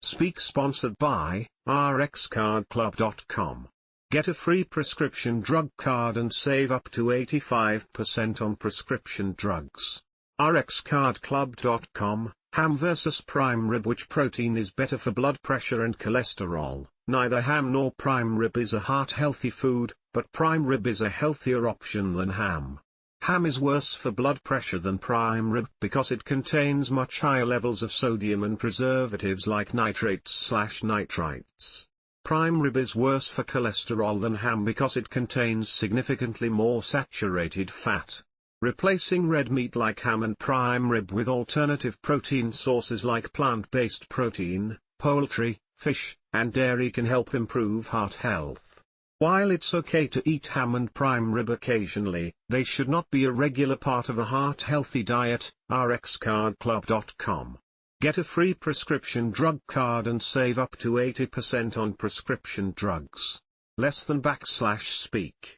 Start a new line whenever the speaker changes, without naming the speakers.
Speak sponsored by rxcardclub.com. Get a free prescription drug card and save up to 85% on prescription drugs. rxcardclub.com. Ham vs prime rib. Which protein is better for blood pressure and cholesterol? Neither ham nor prime rib is a heart-healthy food, but prime rib is a healthier option than ham. Ham is worse for blood pressure than prime rib because it contains much higher levels of sodium and preservatives like nitrates/nitrites. Prime rib is worse for cholesterol than ham because it contains significantly more saturated fat. Replacing red meat like ham and prime rib with alternative protein sources like plant-based protein, poultry, fish, and dairy can help improve heart health. While it's okay to eat ham and prime rib occasionally, they should not be a regular part of a heart-healthy diet. rxcardclub.com. Get a free prescription drug card and save up to 80% on prescription drugs. Less than /speak.